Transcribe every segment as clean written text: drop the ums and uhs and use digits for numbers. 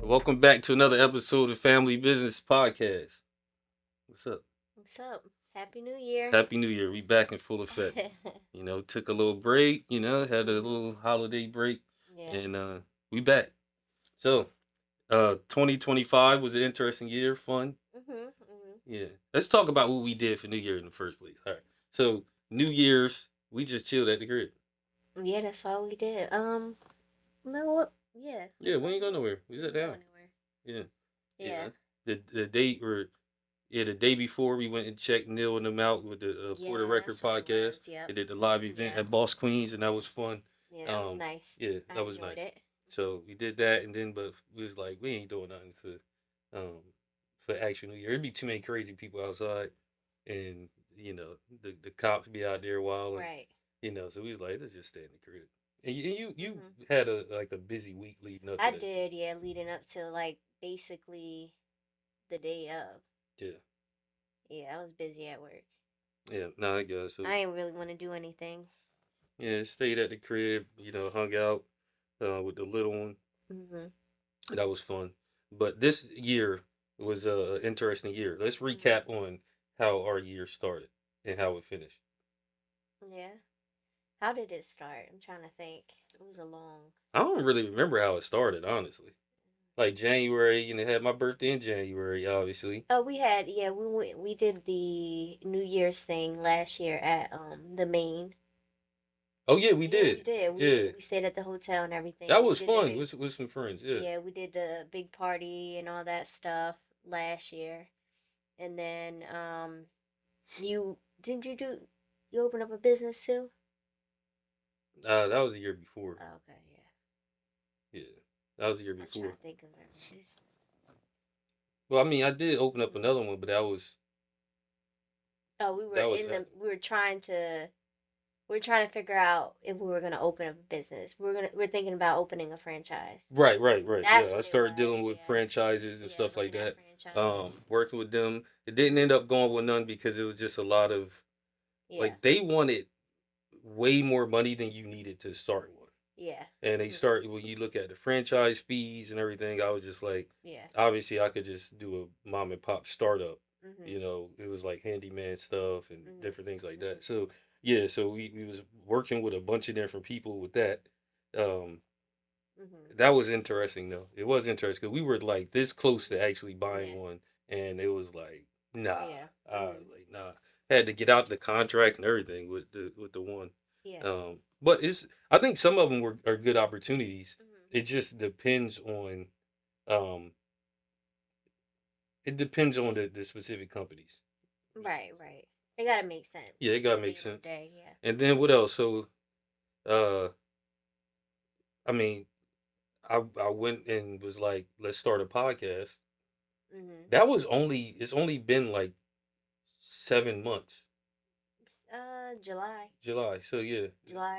Welcome back to another episode of Family Business Podcast. What's up? What's up? Happy New Year. Happy New Year. We back in full effect. Took a little break, had a Mhm. little holiday break, Yeah. and we back. So, 2025 was an interesting year, fun. Mhm. Mhm. Yeah. Let's talk about what we did for New Year in the first place. All right. So, New Year's, we just chilled at the crib. Yeah, that's all we did. No, what? Yeah, Yeah, that's we all ain't we go did. nowhere. We We sat didn't go down. anywhere. Yeah. Yeah. Yeah. The date or Yeah, the day before we went and checked Neil and them out with the For the Yeah, Record that's what it podcast. was. Yep. They did the live event Yep. at Boss Queens, and that was fun. Yeah, that was nice. Yeah, I that was enjoyed nice. it. So we did that, and then but we was like, we ain't doing nothing um, for actual New Year. It'd be too many crazy people outside, and the cops be out there while, and Right. so we was like, let's just stay in the crib. And you Mhm. had a busy week leading up to I that too. did. Yeah, leading up to like basically the day of. Yeah, Yeah, I was busy at work. yeah. No, I guess so. I didn't really want to do anything. Yeah, stayed at the crib, hung out with the little one. Mhm. That was fun. But this year was a interesting year. Let's Mhm. recap on how our year started and how it finished. Yeah. How did it start? I'm trying to think. It was a long. I don't really remember how it started, honestly. Like January, had my birthday in January, obviously. Oh, we had we did the New Year's thing last year at the Maine. Oh yeah, we Yeah, we did. did. Yeah, We stayed at the hotel and everything. that We was did the fun big with some friends. Yeah. Yeah, we did the big party and all that stuff last year. And then you didn't you do you open up a business too? That was the year before. Oh, okay, yeah. Yeah, that was the year I'm trying before. to think of it. Well, I mean, I did open up another one, but Oh, that was we were trying to figure out if we were gonna open up a business. We're thinking about opening a franchise. right. That's Yeah, I what it started was. dealing with Yeah, franchises and yeah, stuff like looking at that. franchises. Working with them. It didn't end up going with none because it was just a lot of Yeah, like they wanted way more money than you needed to start one. yeah, And they mhm, start when you look at the franchise fees and everything, I was just like, yeah, obviously I could just do a mom and pop startup. mhm, It was like handyman stuff and mhm, different things like mhm, that. So yeah, so we was working with a bunch of different people with that. Um, mhm. that was interesting though. It was interesting because we were like this close to actually Yeah, buying one, and it was like, nah, yeah, mhm, like nah. Had to get out the contract and everything with the one. yeah, But it's I think some of them are good opportunities. mhm. It just depends on um it depends on the specific companies. Right, right. It gotta make Yeah, sense it gotta at the make end of the sense. day. Yeah. And then what else? So uh I mean I went and was like, let's start a podcast. Mhm. It's only been like 7 months. July, July. So yeah,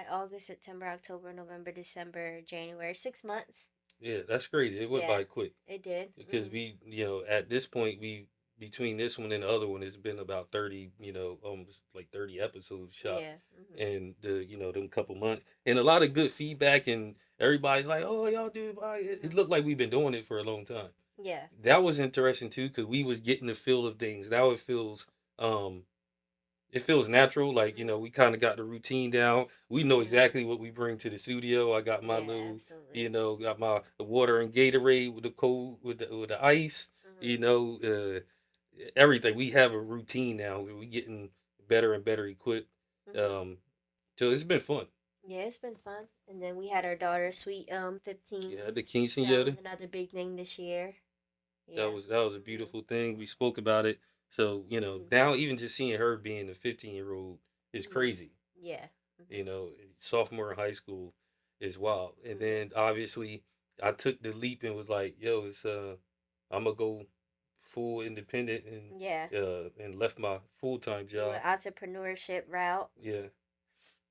August, September, October, November, December, January. 6 months. yeah, that's crazy. It went Yeah, by quick it did. because Mhm. at this point we between this one and the other one, it's been about 30, almost like 30 episodes shot, Yeah. Mhm. and them couple months, and a lot of good feedback, and everybody's like, oh y'all do, it Mhm. looked like we've been doing it for a long time. Yeah. That was interesting too because we was getting the feel of things. Now um it feels natural. Like, Mhm. we kind of got the routine down. We know Mhm. exactly what we bring to the studio. I got my Yeah, little, absolutely. got my the water and Gatorade with the cold with the ice. Mhm. You know, everything. We have a routine now. We getting better and better equipped. Mhm. Um, so it's been fun. Yeah, it's been fun. And then we had our daughter's sweet 15th. Yeah, the So that was quinceanera. another big thing this year. Yeah. That was a Mhm. beautiful thing. We spoke about it. So Mhm. now even just seeing her being a 15-year-old is Mhm. crazy. Yeah. Mhm. you know, Sophomore in high school is wild. And Mhm. then obviously I took the leap and was like, yo, it's I'm gonna go full independent Yeah. and left my full time You job. went entrepreneurship route. Yeah.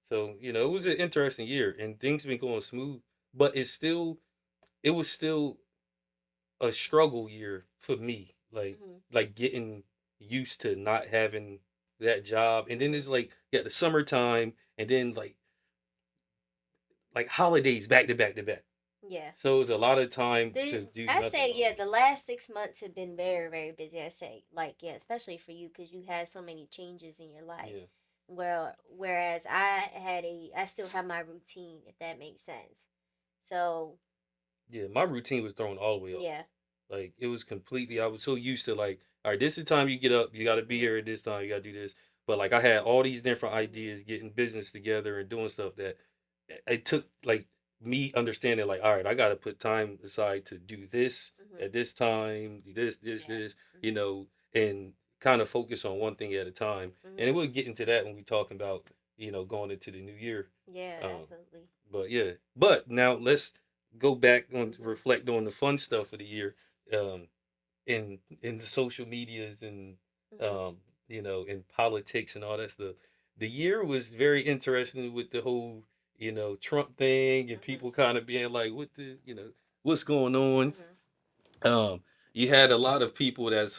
So, it was an interesting year and things been going smooth, but it was still a struggle year for me. Mhm. Like getting used to not having that job. And then Mhm. it's like the summertime and then like holidays back to back to back. Yeah. So it was a lot of time The to do I nothing say yeah, almost. the last 6 months have been very very busy. I say like yeah, especially for you because you had so many changes in your life. Yeah. Well, whereas I still have my routine if that makes sense. So Yeah, my routine was thrown all the way off. yeah. Like it was completely. I was so used to like, all right, this is the time you get up. You got to be Mhm. here at this time. You got to do this. But like I had all these different Mhm. ideas, getting business together and doing stuff that it took like me understanding like, all right, I got to put time aside to do this Mhm. at this time, do Yeah. you Mhm. know, and kind of focus on one thing at a time. And Mhm. we'll get into that when we talking about going into the new year. Yeah, Um, absolutely. but yeah, but now let's go back on to Mhm. reflect on the fun stuff of the year, um, in the social medias and Mhm. um, in politics and all that stuff. The year was very interesting with the whole Trump thing and Mhm. people kind of being like, what the what's going on? Mhm. Um, you had a lot of people that's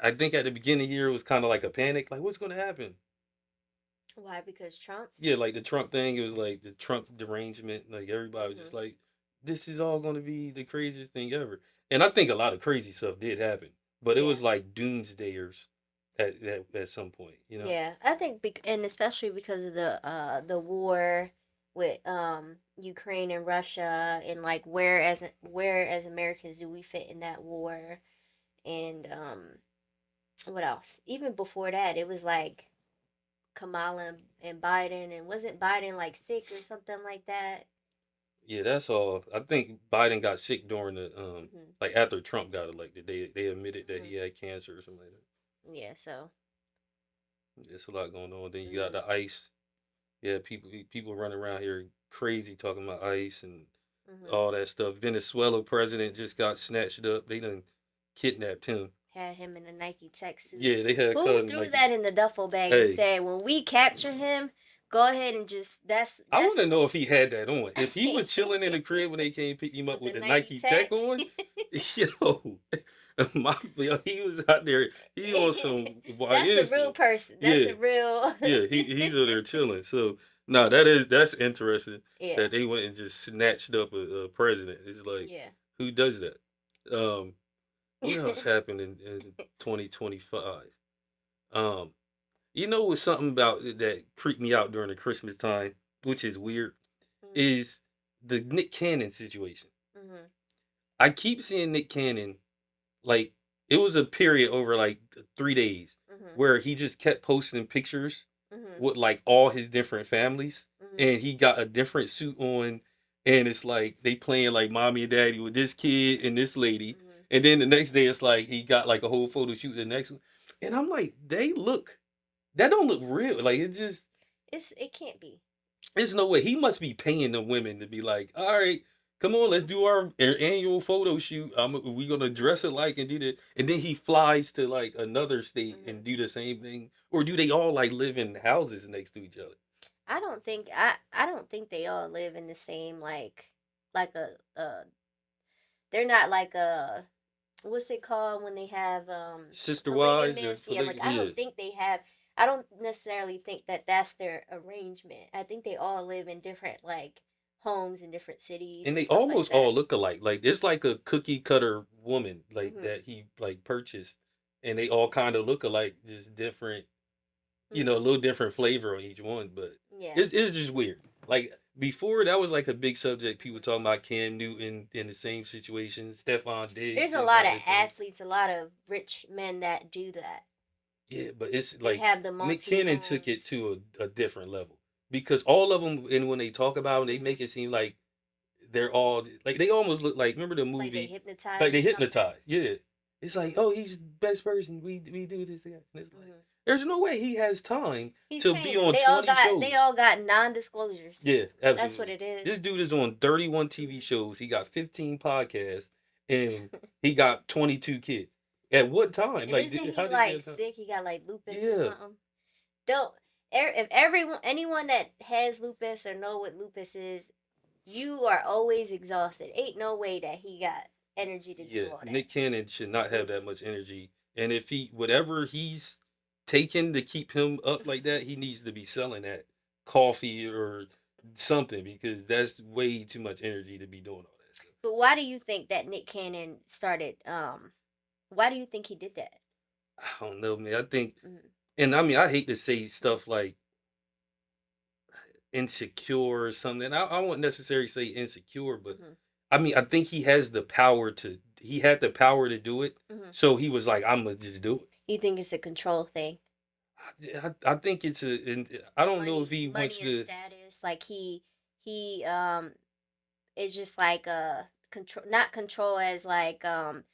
I think at the beginning of the year it was kind of like a panic, like what's going to happen? Why? Because Trump. Yeah, like the Trump thing, it was like the Trump derangement. Like everybody was just Mhm. like, this is all going to be the craziest thing ever. And I think a lot of crazy stuff did happen, but it Yeah. was like doomsdayers at some point, you know? Yeah, I think, and especially because of the war with Ukraine and Russia, and like where as Americans do we fit in that war, and what else? Even before that, it was like Kamala and Biden, and wasn't Biden like sick or something like that? Yeah, that's all. I think Biden got sick during the Mhm. like after Trump got elected. They admitted that Mhm. he had cancer or something like that. Yeah. So. There's a lot going on. Then you got Mhm. the ICE. Yeah, people running around here crazy talking about ICE and Mhm. all that stuff. Venezuela president just got snatched up. They done kidnapped him. Had him in a Nike tech suit. Yeah, they had Who cousin threw like, that in the duffel bag and hey, said, "When we capture him, go ahead and just I want that's to know if he had that on. If he was chilling in the crib when they came pick him up with the with the Nike Nike Tech tech." on, yo, he was out there. He on some why That's the is real person. That's yeah the real. yeah he's over there chilling. So no, that's interesting Yeah. that they went and just snatched up a president. It's like Yeah. who does that? Um, what else happened in 2025? Um, what's something about it that creeped me out during the Christmas time, which is weird, Mhm. is the Nick Cannon situation. Mhm. I keep seeing Nick Cannon like it was a period over like 3 days Mhm. where he just kept posting pictures Mhm. with like all his different families, Mhm. and he got a different suit on, and it's like they playing like mommy and daddy with this kid and this lady, Mhm. and then the next day it's like he got like a whole photo shoot the next one, and I'm like that don't look real. Like it just It can't be. there's no way he must be paying the women to be like, all right, come on, let's do our annual photo shoot. We gonna dress alike and do that, and then he flies to like another state Mhm. and do the same thing, or do they all like live in houses next to each other? I don't think they all live in the same like they're not like a what's it called when they have Sister wives or polygamous, yeah, like I yeah, don't think they have, I don't necessarily think that that's their arrangement. I think they all live in different like homes in different cities and and they stuff like almost that. all look alike. Like it's like a cookie cutter woman like Mhm. that he like purchased, and they all kind of look alike, just different, a Mhm. little different flavor on each one, but Yeah. it's just weird. Like before, that was like a big subject. People Mhm. talking about Cam Newton in the same situation. Stephon There's Diggs, a same lot kind of of thing. athletes, a lot of rich men that do that. Yeah, but it's They like have the Nick multi Cannon took it homes. to a different level because all of them, and when they talk about them, they Mhm. make it seem like they're all like they almost look like remember the Like they movie like hypnotize they or something. hypnotize. Yeah, it's like Mhm. oh he's the best person. We do this again. And it's like Mhm. there's no way he has time He's to be paying them. on They all 20 got they shows. all got non-disclosures. Yeah, That's what absolutely. it is. This dude is on 31 TV Mhm. shows. He got 15 podcasts, and he got 22 kids. At what time? And Like, isn't how he did he like have time? sick? He got like lupus or Yeah, something. Don't if everyone anyone that has lupus or know what lupus is, you are always exhausted. Ain't no way that he got energy to do yeah. all that. Nick Cannon should not have that Mm-mm. much energy. And if whatever he's taking to keep him up like that, he needs to be selling that coffee or something because that's way too much energy to be doing all that stuff. But why do you think that Nick Cannon started? Why do you think he did that? I don't know, man. I think, Mm-hmm. and I mean, I hate to say stuff like insecure or something. I won't necessarily say insecure, but Mm-hmm. I mean, I think he has the power to. He had the power to do it, Mm-hmm. so he was like, "I'm gonna just do it." You think it's a control thing? I think it's a. And I don't know if he wants Money and to. status. Like he is just like a control, not control as like a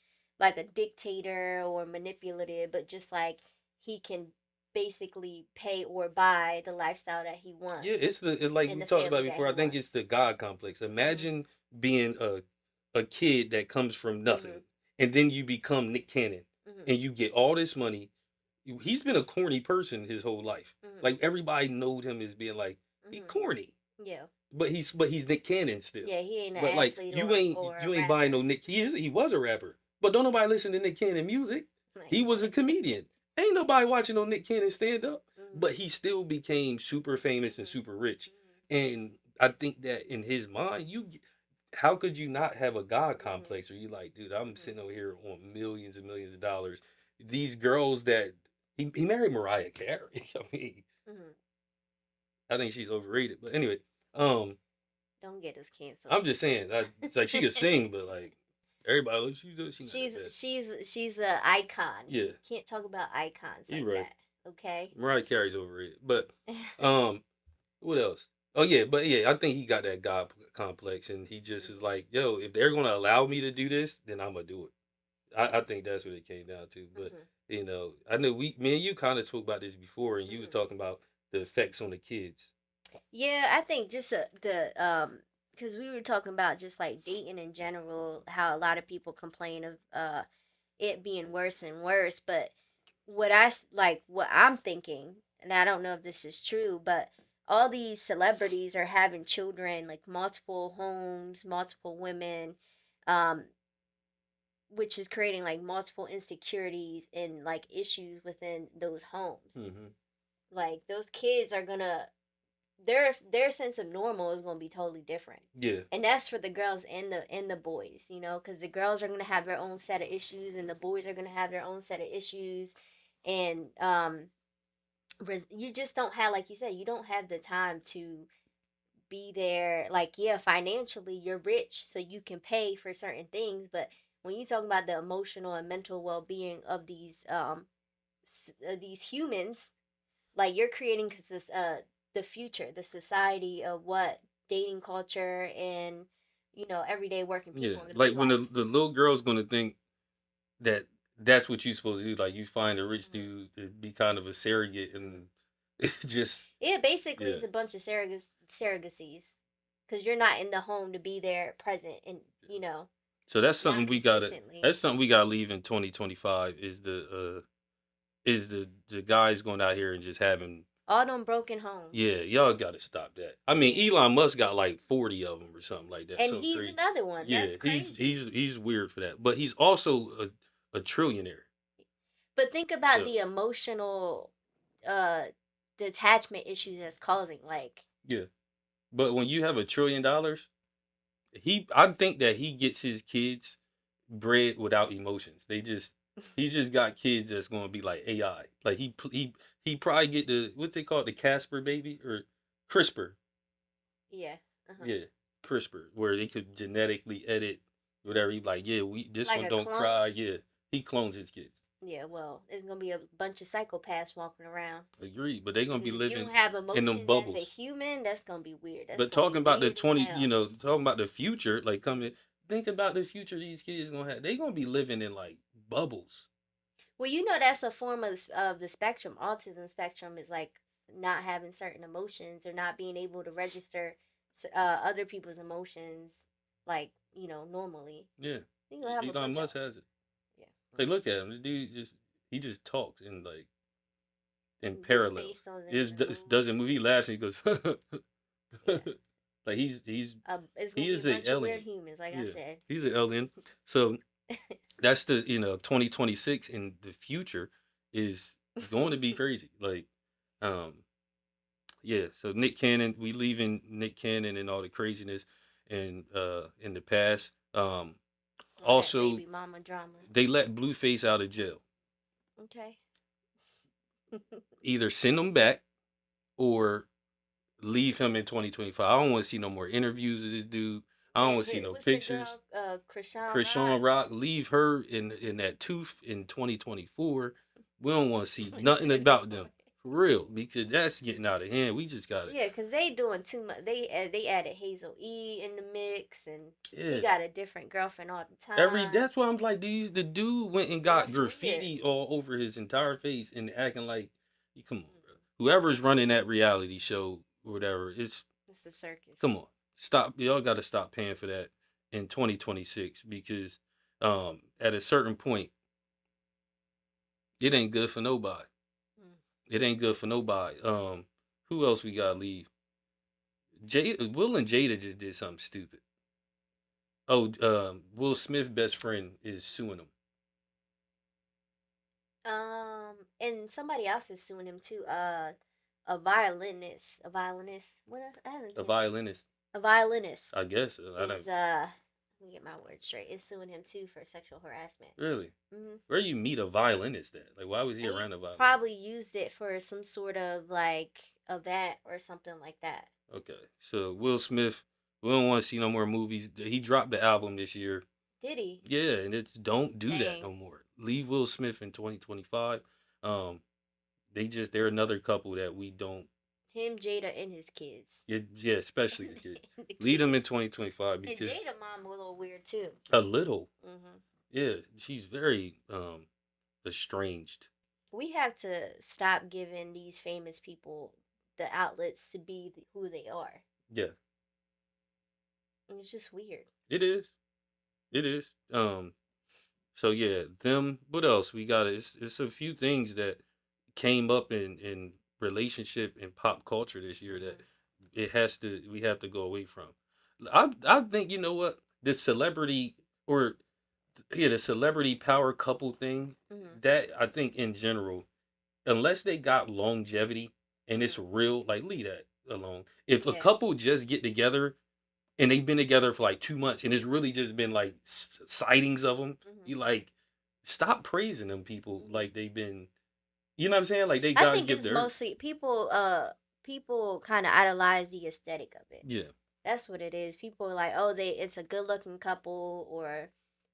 dictator or manipulative, but just like he can basically pay or buy the lifestyle that he Yeah, wants like and we the talked family about that before. he I think it's wants. the God complex. Mhm. Imagine being a kid that comes from Mhm. nothing, and then you become Nick Cannon, Mhm. and you get all this money. He's been a corny person his whole life. Mhm. Like everybody knowed him as being like he Mhm. corny, Yeah. but he's Nick Cannon still. Yeah. He ain't an But like athlete you ain't or a you ain't buying no rapper. Nick. He was a rapper, but don't nobody listen to Nick Cannon music. He was a Like. comedian. Ain't nobody watching no Nick Cannon stand up. Mhm. But he still became super famous and Mhm. super rich. Mhm. And I think that in his mind, how could you not have a God Mhm. complex where you like, dude, I'm Mhm. sitting over here on millions and millions of dollars. These girls that he married Mariah Carey. I mean, Mhm. I think she's overrated. But anyway, um, Don't get us canceled. I'm just saying, it's like she could sing, but like everybody, like, she's not she's that bad. she's a icon. Yeah, Can't talk about icons you're like right. that. Okay. Mariah Carey's overrated. But um, what else? Oh yeah, but yeah, I think he got that God complex, and he just is Mhm. like, yo, if they're gonna allow me to do this, then I'm gonna do it. I think that's what it came down to. But Mhm. I know me and you kind of spoke about this before, and you was Mhm. talking about the effects on the kids. Yeah, I think just the because we were talking about just like dating in general, how a lot of people complain of it being worse and worse. But what I'm thinking, and I don't know if this is true, but all these celebrities are having children, like multiple homes, multiple women, um, which is creating like multiple insecurities and like issues within those homes. Hmm. Like those kids are gonna their sense of normal is gonna be totally different. Yeah, And that's for the girls and the boys, you know, because the girls are gonna have their own set of issues, and the boys are gonna have their own set of issues, and you just don't have, like you said, you don't have the time to be there. Like, yeah, financially you're rich so you can pay for certain things, but when you talk about the emotional and mental well-being of these humans, like you're creating the future, the society of what dating culture and everyday working yeah. people are going to be Like when like. the little girl's gonna think that that's what you're supposed to do. Like you find a rich Hmm. dude to be kind of a surrogate, Hmm. and it just It basically yeah. is a bunch of surrogacies because you're not in the home to be there present and So that's not something we gotta. consistently. That's something we gotta leave in 2025. Is the guys going out here and just having. All them broken homes. Yeah, y'all gotta stop that. I mean, Yeah. Elon Musk got like 40 of them or something like that. And Something he's crazy. another one. Yeah, That's crazy. he's weird for that, but he's also a trillionaire. But think about So the emotional uh detachment issues that's causing, like. yeah, but when you have $1 trillion, I think that he gets his kids bred without emotions. He just got kids that's gonna be like AI. Like he probably get the what they call it, the Casper baby or CRISPR. Yeah. Uh-huh. Yeah, CRISPR, where they could genetically edit whatever. He like, yeah, we this Like one a don't clone. cry. Yeah, he clones his kids. Yeah, well, there's gonna be a bunch of psychopaths walking around. Agreed, but they gonna be Because if you living don't have in them emotions as a bubbles. human, that's gonna be weird. That's But gonna be talking about the weird as 20, hell. talking about the future, like Hmm. coming, think about the future these kids gonna have. They gonna be living in like bubbles. Well, that's a form of the spectrum. Autism spectrum is like not having certain emotions or not being able to register other people's emotions, like normally. Yeah, You're gonna have a Elon bunch of. Musk has it. Yeah. Like, look at him. The dude just talks in like in His parallel. face doesn't It even move. doesn't move. He laughs and he goes, Yeah. like It's he gonna be a is an bunch of weird alien. humans, like I Yeah, said. he's an alien. So that's the 2026 in the future is going to be crazy. Like, um, Yeah, so Nick Cannon, we leaving Nick Cannon and all the craziness and in the past. All that Also baby mama drama. they let Blueface out of jail. Okay. Either send him back or leave him in 2025. I don't want to see no more interviews of this dude. I don't And want to see no what's the pictures. girl? Krishan Krishan Rock. Rock, leave her in that tooth in 2024. We don't want to see nothing about 2024. them. For real, because that's getting out of hand. We just got to, Yeah, cause they doing too much. They added Hazel E in the mix, and he yeah. got a different girlfriend all the Every time, That's why I'm like, the dude went and and got it's weird. graffiti all over his entire face and acting like, come on, bro. Mm-mm. Whoever's It's running weird. that reality show or whatever, It's a circus. come on, stop. Y'all got to stop paying for that in 2026 because at a certain point, it ain't good for nobody. Mm. It ain't good for nobody. Who else we got to leave? Will and Jada just did something stupid. Oh, Will Smith's best friend is suing him. And somebody else is suing him too. A violinist, What I A can't say. violinist, A violinist I guess. I is don't let me get my words straight. Is suing him too for sexual harassment. really. Mm-hmm. Where you meet a violinist at? Like, why was he He around a violinist? probably used it for some sort of like event or something like that. Okay, so Will Smith, we don't want to see no more movies. He dropped the album this year. Did he? Yeah, and it's don't do that Dang. no more. Leave Will Smith in 2025. Um, they're another couple that we don't. Him, Jada, and his kids. Yeah, especially the kid. And the Lead them in kids. 2025 And because Jada mom a little weird too. a little, Mm-hmm. yeah, she's very estranged. We have to stop giving these famous people the outlets to be who they are. Yeah, It's just weird. it is. It is. So yeah, them. What else we got? It's a few things that came up in relationship and pop culture this year that Mm-hmm. we have to go away from. I think you know what the celebrity or yeah the celebrity power couple thing Mm-hmm. that I think in general unless they got longevity and it's Mm-hmm. real like leave that alone. If a Yeah. couple just get together and they've been together for like 2 months and it's really just been like sightings of them, Mm-hmm. you like stop praising them people Mm-hmm. like they've been. You know what I'm saying? Like they I gotta think give it's their mostly people kind of idolize the aesthetic of it. yeah. That's what it is. People are like, oh, it's a good looking couple, or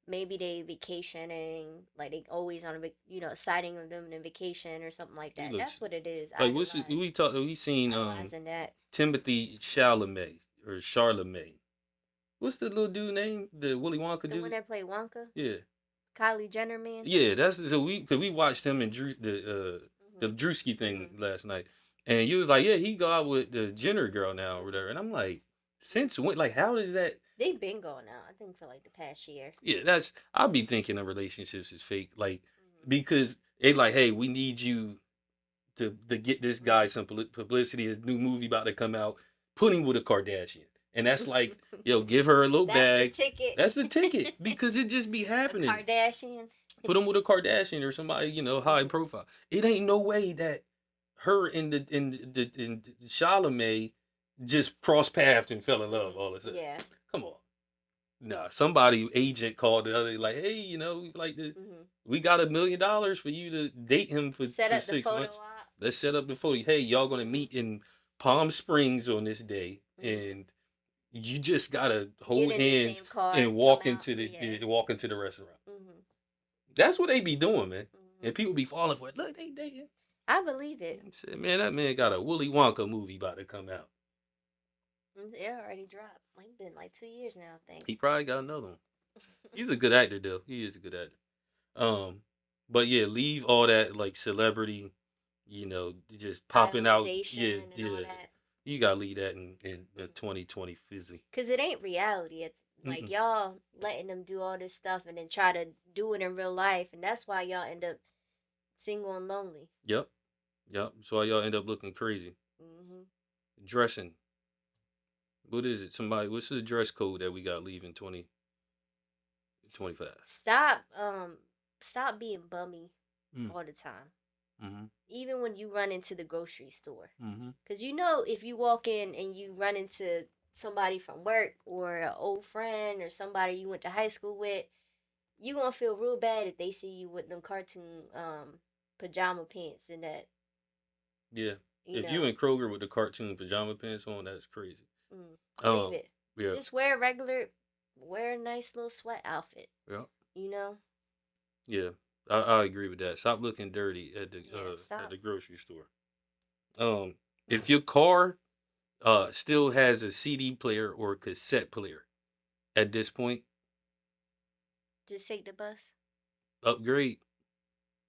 maybe they vacationing, like they always on a sighting of them in vacation or something like He that. looks That's what it is. like what's it, we seen Idolizing that. Timothy Chalamet or Charlemagne. What's the little dude name? The Willy Wonka The one dude? that played Wonka, Yeah. Kylie Jenner man. Yeah, that's so we cause we watched him and the Mhm. Drewski thing Mhm. last night. And you was like, yeah, he go out with the Jenner girl now or whatever. Mhm. And I'm like, since when like how is that They've been going out. I think for like the past year. yeah, that's I'll be thinking of relationships is fake. Like Mhm. because they like, hey, we need you to get this guy Mhm. some publicity. His new movie about to come out. Put him with a Kardashian, and that's like, yo, give her a little That's the bag. ticket. That's the ticket because it just be A happening. Kardashian. Put him with a Kardashian or somebody high Mhm. profile. It ain't no way that her and the Charlemagne just crossed paths and fell in love Mhm. all of a sudden. Yeah. Come on. Nah, somebody agent called the other like, hey, Mhm. we got $1 million for you to date him Set for up the six photo months. op. Let's set up the photo. Hey, y'all gonna Mhm. meet in Palm Springs on this day, Mhm. and you just gotta Get hold in the hands same car and and come out. Yeah. walk into the restaurant. Mhm. That's what they be doing, man. And Mhm. people be falling for it. Look, they dating. I believe it. I said, man, that man got a Willy Wonka movie about to come out. It already dropped. Like been like 2 years now, I think. He probably got another one. He's a good actor, though. He is a good actor. Um, but yeah, leave all that like celebrity, just popping out. Yeah, Idolization and all yeah. that. You gotta leave that in the 2020 fizzy. Cause it ain't reality. Like Mm-mm. y'all letting them do all this stuff and then try to do it in real life, and that's why y'all end up single and lonely. Yep, yep. So y'all end up looking crazy. Hmm. Dressing. What is it? What's the dress code that we got leaving 2025? Stop, stop being bummy Mm. all the time. Mm-hmm. Even when you run into the grocery store. Mm-hmm. Because you know, if you walk in and you run into somebody from work or an old friend or somebody you went to high school with, you gonna feel real bad if they see you with them cartoon pajama pants and that, Yeah. you If you know. in Kroger with the cartoon pajama pants on, that's crazy. Leave Um. it. Yeah. Just wear a regular, wear a nice little sweat outfit, Yeah. you know. Yeah. I agree with that. Stop looking dirty Yeah, at stop. the grocery store. Um. If your car still has a CD player or a cassette player at this point, Just take the bus. upgrade,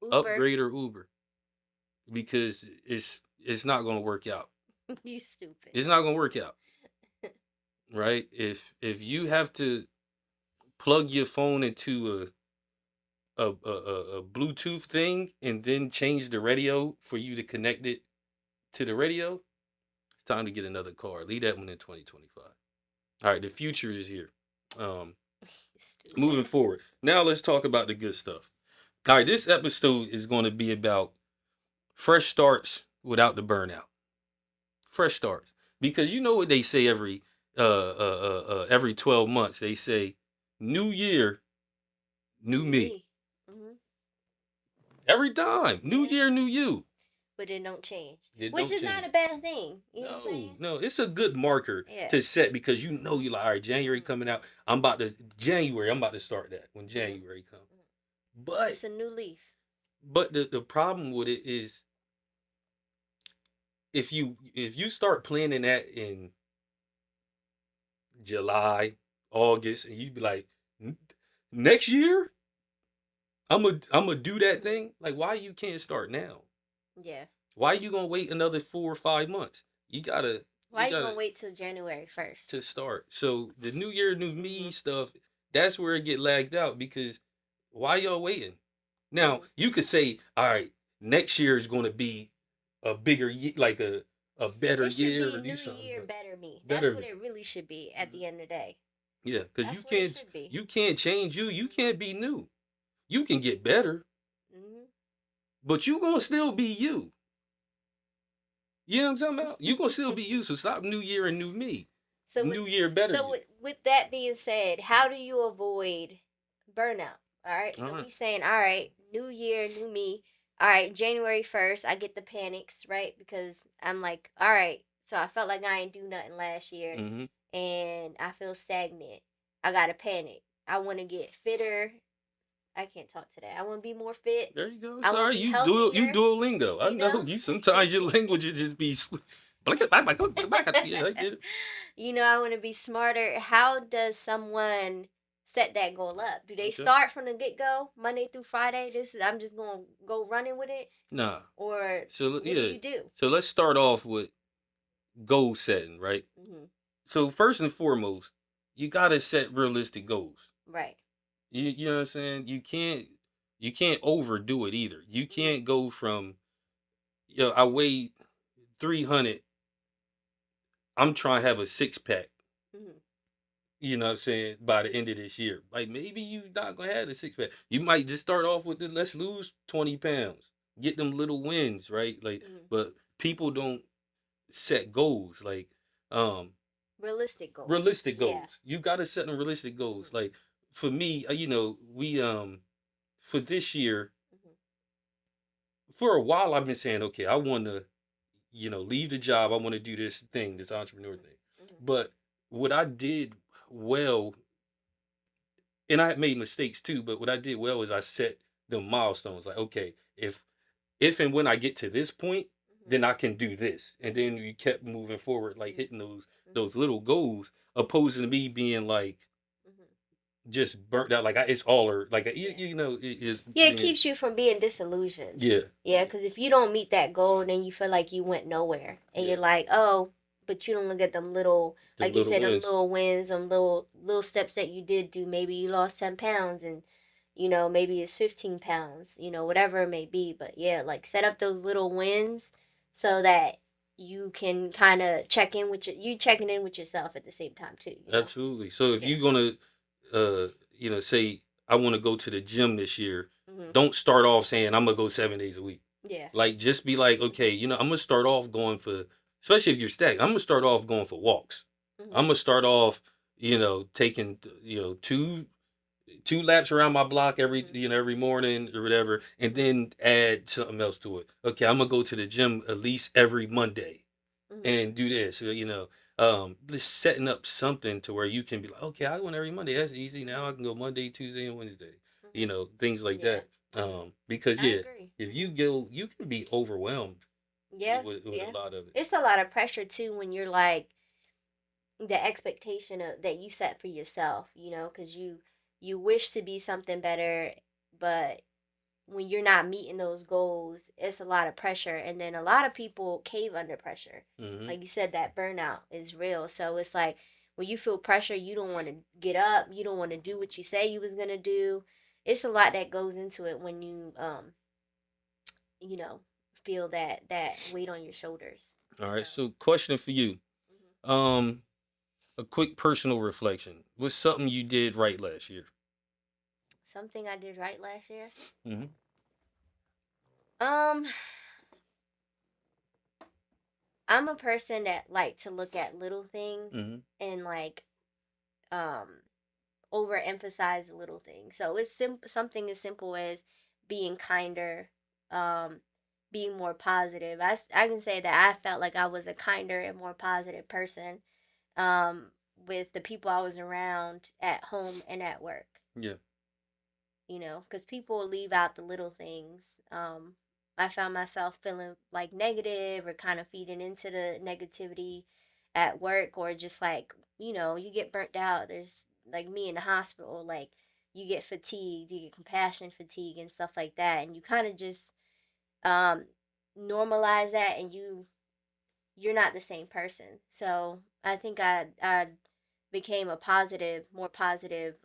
Uber. upgrade or Uber, because it's not going to work out. You stupid. It's not going to work out, right? If you have to plug your phone into a Bluetooth thing and then change the radio for you to connect it to the radio, it's time to get another car. Leave that one in 2025. All right, the future is here. Um, Moving Stupid. forward. Now let's talk about the good stuff. All right, this episode is going to be about fresh starts without the burnout. Fresh starts, because you know what they say every 12 months. They say, "New year, new New me." me. Hmm. Every time, new Yeah. year, new you. But it don't change. It Which don't is not a change. bad thing. You know what I'm No, saying? no, it's a good marker Yeah. to set, because you know you like, all right, January Mm-hmm. coming out. I'm about to January. I'm about to start that when Mm-hmm. January comes. But It's a new leaf. the problem with it is, if you start planning that in July, August, and you be like, next year I'm gonna do that Mm-hmm. thing. Like, why you can't start now? Yeah. Why you gonna wait another 4 or 5 months? You Why you gonna gotta wait till January 1st? to start. So the new year, new Mm-hmm. me stuff, that's where it get lagged out, because why y'all waiting? Now Mm-hmm. you could say, all right, next year is gonna be a bigger like a better It should year, be or do new something, year, but better me. That's better. what it really should be at the end of the day. Yeah, because That's what it should be. you can't change you. You Mm-hmm. can't be new. You can get better, Mm-hmm. but you gonna still be you. You know what I'm talking about? You gonna still be you. So stop new year and new me. so with New year, better so you. with that being said, how do you avoid burnout? All right. All So right. we saying, all right, new year, new me. All right, January 1st, I get the panics, right? Because I'm like, all right, so I felt like I ain't do nothing last year Mm-hmm. and I feel stagnant. I got to panic. I want to get fitter. I can't talk to that. I want to be more fit. There you go. I want to Sorry, be you healthier, Duolingo. I you know know? you. Sometimes your language will just be. Yeah, I get it. You know, I want to be smarter. How does someone set that goal up? Do they Okay. start from the get go, Monday through Friday? This is I'm just gonna go running with it, Nah. or So what do yeah. you do? So let's start off with goal setting, right? Hmm. So first and foremost, you gotta set realistic goals. Right. You know what I'm saying? You can't overdo it either. You Hmm. can't go from, I weigh 300. I'm trying to have a 6 pack. Hmm. You know what I'm saying? By the end of this year, like, maybe you not gonna have the 6 pack. You might just start off with the let's lose 20 pounds, get them little wins, right? Like, Hmm. but people don't set goals, like, um Realistic goals. realistic Yeah. goals. You gotta set them realistic goals. Hmm. Like, for me, we for this year, Hmm. for a while I've been saying, okay, I want to, leave the job. I want to do this thing, this entrepreneur Hmm. thing. Hmm. But what I did well, and I made mistakes too, but what I did well is I set the milestones. Like, okay, if and when I get to this point, Hmm. then I can do this. And then we kept moving forward, like hitting those Hmm. little goals, opposing to me being like Hmm. just burnt out. Like, it's all, or like, Yeah. it is Yeah, it being. keeps you from being disillusioned. Yeah, Yeah, because if you don't meet that goal, then you feel like you went nowhere, and yeah, you're like, oh, but you don't look at them little, them like you little said, them wins. little wins, them little steps that you did do. Maybe you lost 10 pounds, and maybe it's 15 pounds. Whatever it may be. But yeah, like set up those little wins so that you can kind of you checking in with yourself at the same time too. Absolutely. So if Yeah. you're gonna, say, I want to go to the gym this year, Hmm. don't start off saying I'm gonna go 7 days a week. Yeah. Like, just be like, okay, Mhm. I'm gonna start off going for, especially if you're stacked. I'm gonna start off going for walks. I'm Mhm. gonna start off, taking, two laps around my block Mhm. every morning or whatever, and Mhm. then add something else to it. Okay, I'm gonna go to the gym at least every Monday Mhm. and do this. Just setting up something to where you can be like, okay, I went every Monday. That's easy. Now I Mhm. can go Monday, Tuesday, and Wednesday. Mhm. Things like Yeah. that. Mhm. Because I yeah, agree. if you Mhm. go, you can be overwhelmed Yeah. with a Yeah. lot of it. It's a lot of pressure too when you're like the expectation of that you set for yourself, because you wish to be something better, but when you're not meeting those goals, it's a lot of pressure, and then a lot of people cave under pressure. Hmm. Like you said, that burnout is real. So it's like when you feel pressure, you don't want to get up, you don't want to do what you say you was gonna do. It's a lot that goes into it when you know, feel that weight on your shoulders. All So, right. So, question for you. mhm. Um, a quick personal reflection. What's something you did right last year? Something I did right last year. Hmm. Um, I'm a person that like to look at little things Hmm. and like um overemphasize little things. So it's something as simple as being kinder, um, being more positive. I can say that I felt like I was a kinder and more positive person um, with the people I was around at home and at work. Yeah. Because people leave out the little things. I found myself feeling like negative or kind of feeding into the negativity at work, or just like, you get burnt out. There's like me in the hospital, like you get fatigued, you get compassion fatigue and stuff like that. And you kind of just um, normalize that, and you're not the same person. So I think I became a positive, more positive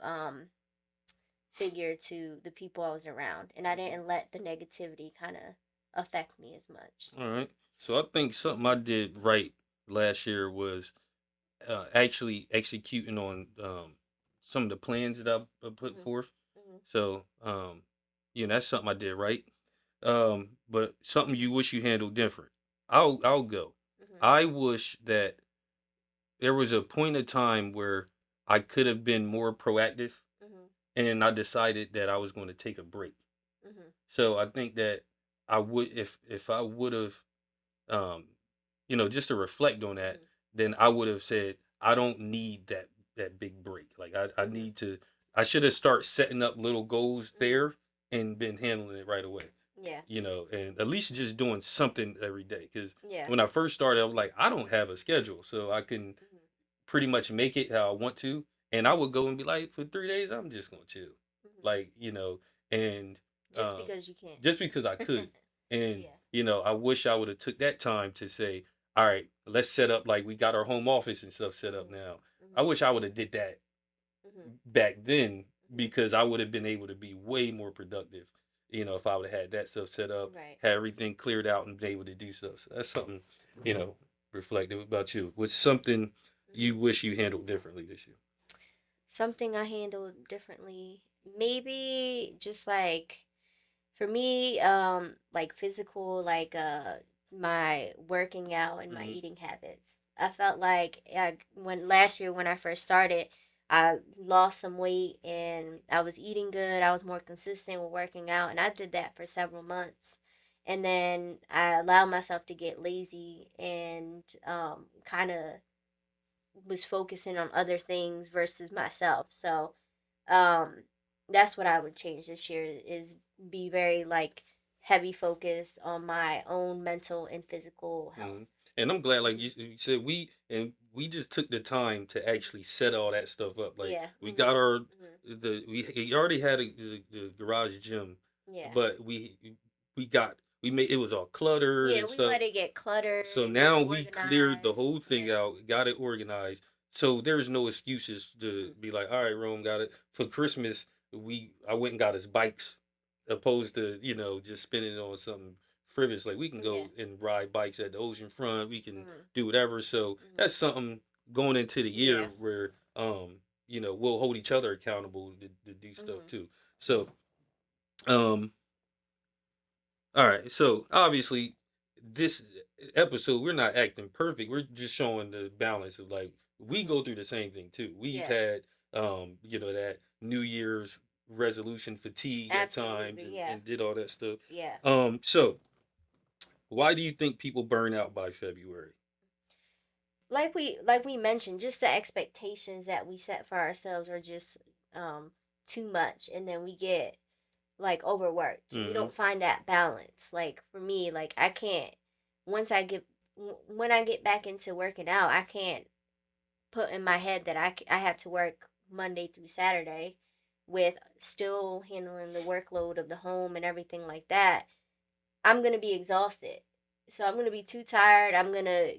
figure to the people I was around, and I Hmm. didn't let the negativity kind of affect me as much. All right. So I think something I did right last year was actually executing on some of the plans that I put Mhm. forth. Mhm. So, that's something I did right. But something you wish you handled different. I'll go. Mhm. I wish that there was a point of time where I could have been more proactive, Mhm. and I decided that I was going to take a break. Mhm. So I think that I would, if I would have, um, just to reflect on that, Mhm. then I would have said, I don't need that big break. Like I Mhm. need to, I should have start setting up little goals Mhm. there and been handling it right away. Yeah. And at least just doing something every day. Because Yeah. when I first started, I was like, I don't have a schedule, so I can Mhm. pretty much make it how I want to. And I would go and be like, for 3 days, I'm just gonna chill, Mhm. like and Just um, because you can. just because I could. And Yeah. I wish I would have took that time to say, all right, let's set up, like we got our home office and stuff set up Mhm. now. I Mhm. wish I would have did that Mhm. back then, Mhm. because I would have been able to be way more productive. If I would have had that stuff set up, Right. had everything cleared out, and been able to do stuff. So that's something, you know, reflective about you. What's something Mhm. you wish you handled differently this year? Something I handled differently. Maybe just like for me, like physical, like my working out and my Mm-hmm. eating habits. I felt like when last year when I first started, I lost some weight and I was eating good. I was more consistent with working out, and I did that for several months. And then I allowed myself to get lazy and kind of was focusing on other things versus myself. So um that's what I would change this year is be very like heavy focus on my own mental and physical health. Mm-hmm. And I'm glad, like Mhm. you said, we just took the time to Mhm. actually set all that stuff up. Like Yeah. we Mhm. got our Mhm. we already had the garage gym, Yeah. but we made it was all cluttered Yeah, and we stuff. let it get cluttered So and now we cleared the disorganized. whole thing Yeah. out, got it organized. So there's no excuses to Mhm. be like, all right, Rome got it for Christmas. I went and got his bikes, opposed to just spending it on something frivolous. Like we can Yeah. go and ride bikes at the ocean front. We can Mhm. do whatever. So Mhm. that's something going into the year Yeah. where we'll hold each other accountable to do stuff Mhm. too. So um All right. So obviously, this episode we're not acting perfect. We're just showing the balance of like we Mhm. go through the same thing too. We've Yeah. had that New Year's resolution fatigue at times Absolutely. and, Yeah. and did all that stuff. Yeah. So why do you think people burn out by February? Like we mentioned, just the expectations that we set for ourselves are just um too much, and then we get like overworked. We Mm-hmm. don't find that balance. Like for me, like I can't once I get when I get back into working out, I can't put in my head that I have to work Monday through Saturday with still handling the workload of the home and everything like that. I'm going to be exhausted. So I'm going to be too tired. I'm going to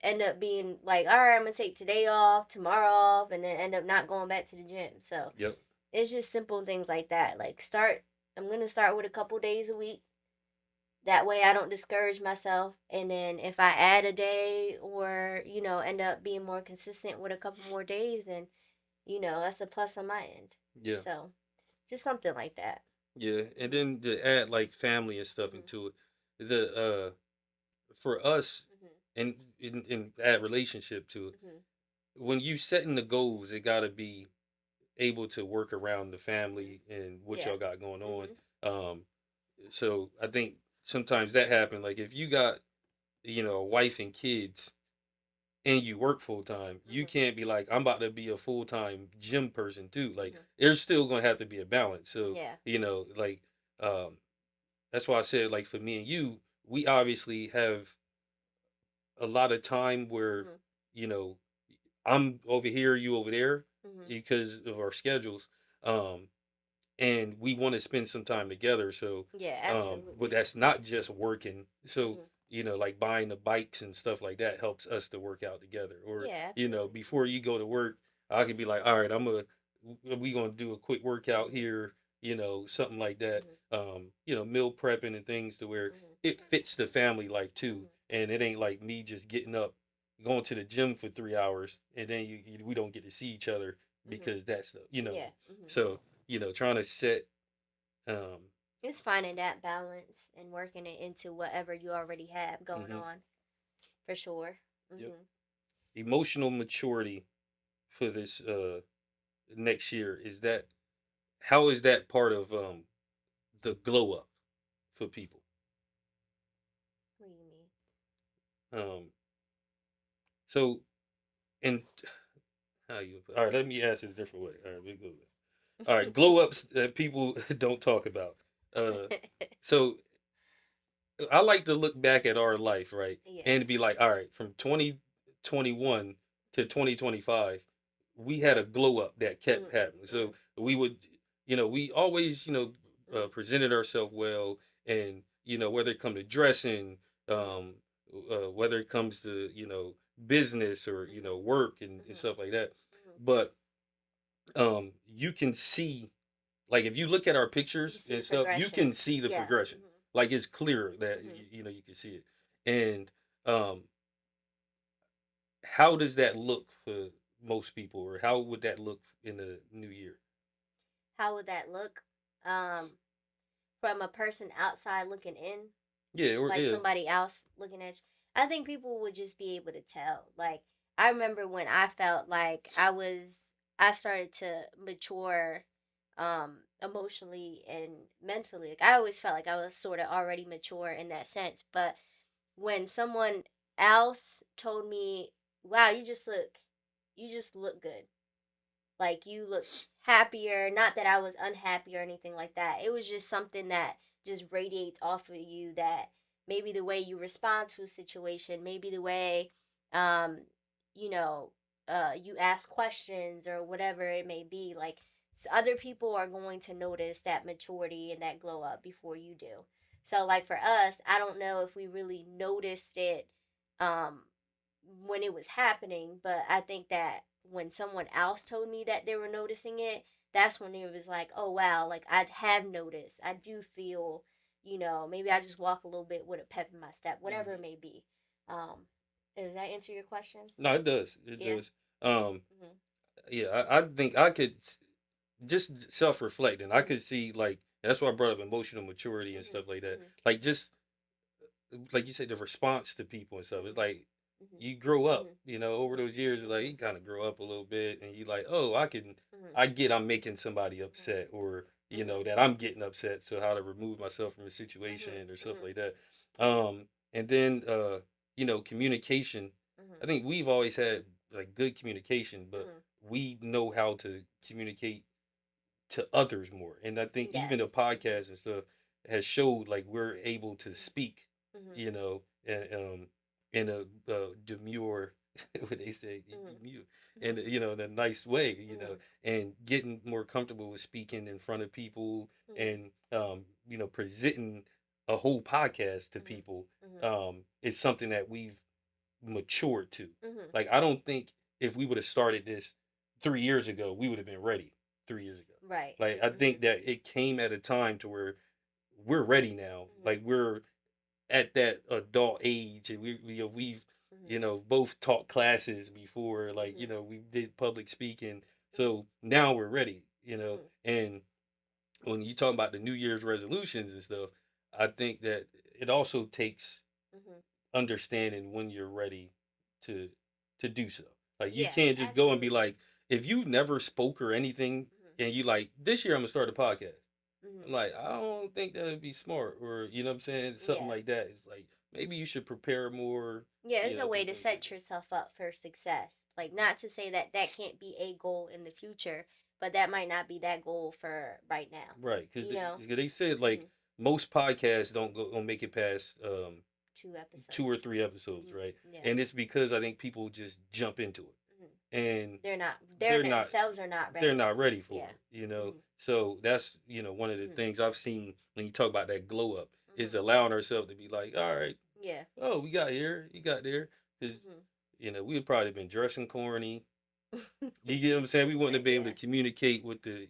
end up being like, all right, I'm going to take today off, tomorrow off, and then end up not going back to the gym. So Yep. it's just simple things like that. Like, I'm going to start with a couple days a week. That way I don't discourage myself. And then if I add a day or, end up being more consistent with a couple more days, then, that's a plus on my end. Yeah. So just something like that. Yeah. And Mhm. then to add like family and stuff Mhm. into it, the for us Mhm. and add relationship to it. Mhm. When you setting the goals, it gotta be able to work around the Mhm. family and what Yeah. y'all got going on. Mhm. Um, so I think sometimes that happen. Like if you got a wife and kids and you work full time, you Mhm. can't be like I'm about to be a full time gym person too. Like Mhm. there's still gonna have to be a balance. So Yeah. like um, that's why I said like for me and you, we obviously have a lot of time where Mhm. you know I'm over here, you over there Mhm. because of our schedules. Um, and we want to spend some time together. So, Yeah. but Absolutely. that's not just working. So, Mhm. like buying the bikes and stuff like that helps us to work out together. Or, Yeah. Absolutely. before you go to work, I can be like, all right, we gonna do a quick workout Mhm. here. Something like that. Mhm. Meal prepping and things to where Mhm. it fits the family life too, Mhm. and it ain't like me just getting up, going to the gym for 3 hours, and then we don't get to see each other Mhm. because that's the. Yeah. Mhm. So trying to set um It's finding that balance and working it into whatever you already have going mhm, on, for sure. yep. Mhm. Emotional maturity for this next year, is that how is that part of the glow up for people? What do you mean? um so and how you all right, let me ask it a different way. All right, we go. All right, glow ups that people don't talk about. So I like to look back at our life, right? Yeah. And be like, all right, from 2021 to 2025, we had a glow up that kept Mhm. happening. So Mhm. we would, we always, Mhm. presented ourselves well. And, whether it come to dressing, Mhm. um, whether it comes to, business or, Mhm. work and Mhm. stuff like that. Mhm. But you can see, like if you look at our You pictures see and the stuff, you can progression. see the Yeah. progression. Mhm. Like it's clear that Mhm. you can see it. And um, how does that look for most people, or how would that look in the new year? How would that look? Um, from a person outside looking in, Yeah, or like yeah. somebody else looking at you. I think people would just be able to tell. Like I remember when I felt like I started to mature emotionally and mentally. Like I always felt like I was sort of already mature in that sense, but when someone else told me, "Wow, you just look good." Like you look happier. Not that I was unhappy or anything like that. It was just something that just radiates off of you, that maybe the way you respond to a situation, maybe the way um you know you ask questions or whatever it may be, like other people are going to notice that maturity and that glow up before you do. So like for us, I don't know if we really noticed it um when it was happening, but I think that when someone else told me that they were noticing it, that's when it was like, oh wow, like I have noticed. I do feel, maybe I just walk a little bit with a pep in my step, whatever Mhm. it may be. Um, does that answer your question? No, it does. It Yeah. does. Um, Mhm. yeah, I think I could just self reflecting. I Mhm. could see like And that's why I brought up emotional maturity and Mhm. stuff like that. Mhm. Like just like you said, the response to people and stuff. It's Mhm. like Mhm. you grow up, Mhm. over those years. Like Mhm. you kind of grow up a little bit, and you like, oh, Mhm. I get, I'm making somebody upset, or Mhm. that I'm getting upset. So how to remove myself from a Mhm. situation or stuff Mhm. like that. And then communication. Mhm. I think we've always had like good communication, but Mhm. we know how to communicate to others more. And I think even the Yes. Mhm. podcast and stuff has showed like we're able to speak, Mhm. you know, and, in a demure, what they say, Mhm. demure, and Mhm. in a nice way, Mhm. and getting more comfortable with speaking in front of people Mhm. and presenting a whole podcast to Mhm. people Mhm. is something that we've matured to. Mhm. Like I don't think if we would have started this 3 years ago, we would have been ready 3 years ago. Right. Like I think Mhm. that it came at a time to where we're ready now. Mhm. Like we're at that adult age, and we've Mhm. both taught classes before. Like Mhm. we did public speaking, Mhm. so now we're ready. Mhm. And when you talk about the New Year's resolutions and stuff, I think that it also takes Mhm. understanding when you're ready to do so. Like you Yeah, can't just go and be absolutely. like, if you never spoke or anything, Mhm. and you like this year I'm gonna start a podcast. I'm Mhm. like, I don't think that would be smart, or you know what I'm saying, something Yeah. like that. It's like maybe you should prepare more, Yeah, it's a way to different things like set that. yourself up for success. Like, not to say that that can't be a goal in the future, but that might not be that goal for right now. Right, because You know? they said Mhm. like most podcasts don't make it past 2 2 or episodes. 3 episodes, Mhm. right? Yeah. And it's because I think people just jump into Mhm. it, and They're they're not themselves are not they're ready. not ready for Yeah. it. Mhm. So that's one of the Mhm. things I've seen when you talk about that glow up is Mhm. allowing ourselves to be like, all right, Yeah. oh, we got here, you got there, because Mhm. we would probably been dressing corny. You get what I'm saying? We wouldn't have Stupid, been able to yeah. communicate with the